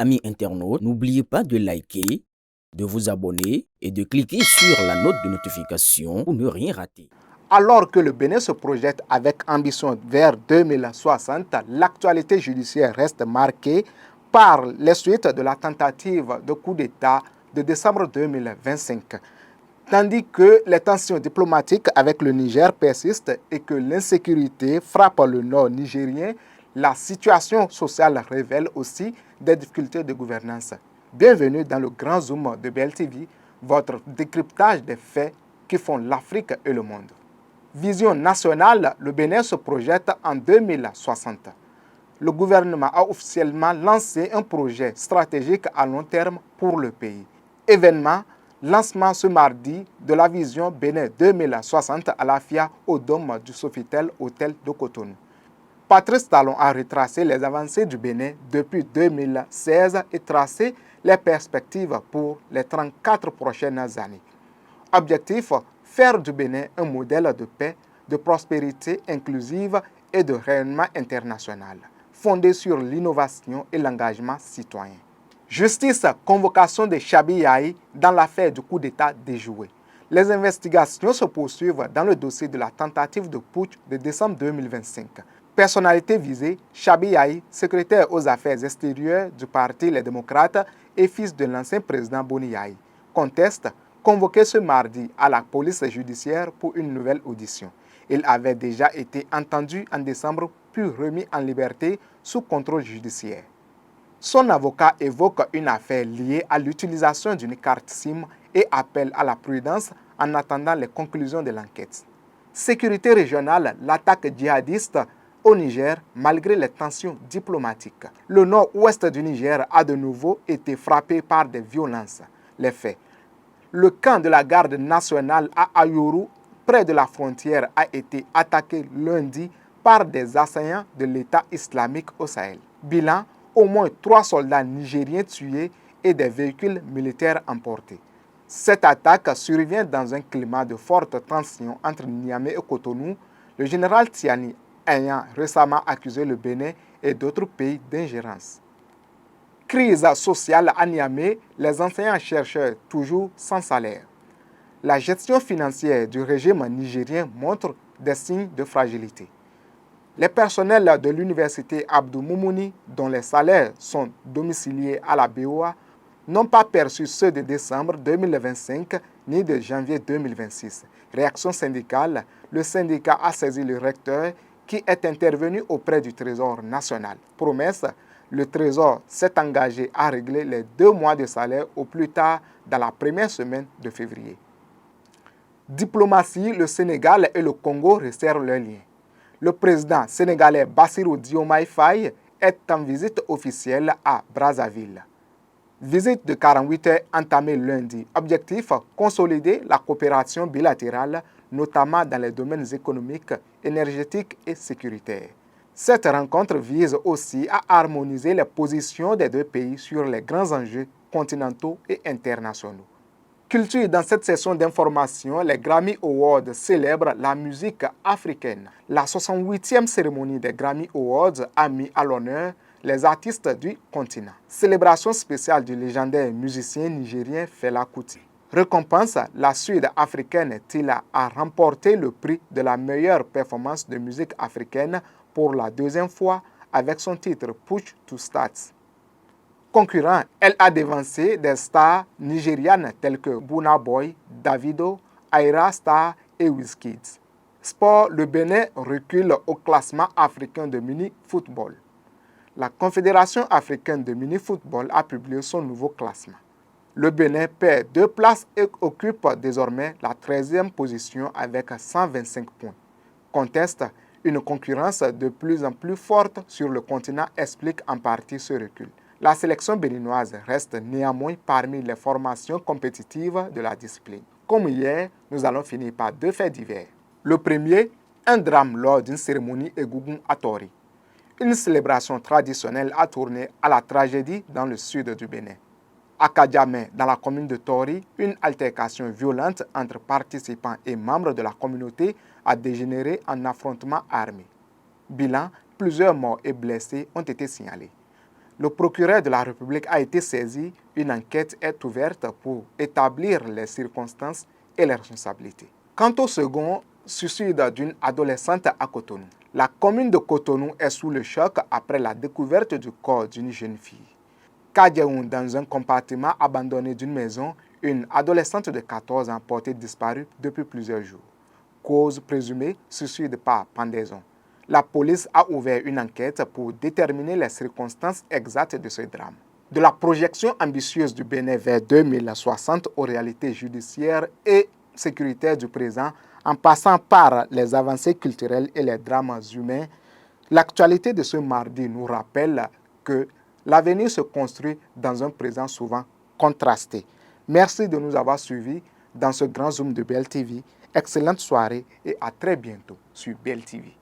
Amis internautes, n'oubliez pas de liker, de vous abonner et de cliquer sur la note de notification pour ne rien rater. Alors que le Bénin se projette avec ambition vers 2060, l'actualité judiciaire reste marquée par les suites de la tentative de coup d'État de décembre 2025. Tandis que les tensions diplomatiques avec le Niger persistent et que l'insécurité frappe le nord nigérien, la situation sociale révèle aussi des difficultés de gouvernance. Bienvenue dans le grand zoom de BLTV, votre décryptage des faits qui font l'Afrique et le monde. Vision nationale, le Bénin se projette en 2060. Le gouvernement a officiellement lancé un projet stratégique à long terme pour le pays. Événement, lancement ce mardi de la vision Bénin 2060 à la FIA au dôme du Sofitel Hôtel de Cotonou. Patrice Talon a retracé les avancées du Bénin depuis 2016 et tracé les perspectives pour les 34 prochaines années. Objectif, faire du Bénin un modèle de paix, de prospérité inclusive et de rayonnement international, fondé sur l'innovation et l'engagement citoyen. Justice, convocation de Chabi Yahi dans l'affaire du coup d'État déjoué. Les investigations se poursuivent dans le dossier de la tentative de putsch de décembre 2025. Personnalité visée, Chabi Yahi, secrétaire aux affaires extérieures du parti Les Démocrates et fils de l'ancien président Boni Yahi, conteste, convoqué ce mardi à la police judiciaire pour une nouvelle audition. Il avait déjà été entendu en décembre puis remis en liberté sous contrôle judiciaire. Son avocat évoque une affaire liée à l'utilisation d'une carte SIM et appelle à la prudence en attendant les conclusions de l'enquête. Sécurité régionale, l'attaque djihadiste au Niger malgré les tensions diplomatiques. Le nord-ouest du Niger a de nouveau été frappé par des violences. Les faits. Le camp de la garde nationale à Ayoru, près de la frontière, a été attaqué lundi par des assaillants de l'État islamique au Sahel. Bilan, au moins 3 soldats nigériens tués et des véhicules militaires emportés. Cette attaque survient dans un climat de forte tension entre Niamey et Cotonou, le général Tiani ayant récemment accusé le Bénin et d'autres pays d'ingérence. Crise sociale à Niamey, les enseignants-chercheurs toujours sans salaire. La gestion financière du régime nigérien montre des signes de fragilité. Les personnels de l'université Abdou Moumouni, dont les salaires sont domiciliés à la BOA, n'ont pas perçu ceux de décembre 2025 ni de janvier 2026. Réaction syndicale, le syndicat a saisi le recteur qui est intervenu auprès du Trésor national. Promesse, le Trésor s'est engagé à régler les 2 mois de salaire au plus tard dans la première semaine de février. Diplomatie, le Sénégal et le Congo resserrent leurs liens. Le président sénégalais Bassirou Diomaye Faye est en visite officielle à Brazzaville. Visite de 48 heures entamée lundi. Objectif, consolider la coopération bilatérale, notamment dans les domaines économiques, énergétiques et sécuritaires. Cette rencontre vise aussi à harmoniser les positions des 2 pays sur les grands enjeux continentaux et internationaux. Culture, dans cette session d'information, les Grammy Awards célèbrent la musique africaine. La 68e cérémonie des Grammy Awards a mis à l'honneur les artistes du continent. Célébration spéciale du légendaire musicien nigérien Fela Kuti. Récompense, la sud-africaine Tila a remporté le prix de la meilleure performance de musique africaine pour la 2e fois avec son titre Push to Start. Concurrent, elle a dévancé des stars nigérianes telles que Burna Boy, Davido, Ayra Starr et Wizkid. Sport, le Bénin recule au classement africain de mini-football. La Confédération africaine de mini-football a publié son nouveau classement. Le Bénin perd 2 places et occupe désormais la 13e position avec 125 points. Conteste, une concurrence de plus en plus forte sur le continent explique en partie ce recul. La sélection béninoise reste néanmoins parmi les formations compétitives de la discipline. Comme hier, nous allons finir par 2 faits divers. Le premier, un drame lors d'une cérémonie Egougoum à Tori. Une célébration traditionnelle a tourné à la tragédie dans le sud du Bénin. À Kadjamé, dans la commune de Tori, une altercation violente entre participants et membres de la communauté a dégénéré en affrontement armé. Bilan, plusieurs morts et blessés ont été signalés. Le procureur de la République a été saisi. Une enquête est ouverte pour établir les circonstances et les responsabilités. Quant au second, suicide d'une adolescente à Cotonou. La commune de Cotonou est sous le choc après la découverte du corps d'une jeune fille. Kadiaoun, dans un compartiment abandonné d'une maison, une adolescente de 14 ans portée disparue depuis plusieurs jours. Cause présumée, suicide par pendaison. La police a ouvert une enquête pour déterminer les circonstances exactes de ce drame. De la projection ambitieuse du Bénin vers 2060 aux réalités judiciaires et sécuritaires du présent, en passant par les avancées culturelles et les drames humains, l'actualité de ce mardi nous rappelle que l'avenir se construit dans un présent souvent contrasté. Merci de nous avoir suivis dans ce grand zoom de BLTV. Excellente soirée et à très bientôt sur BLTV.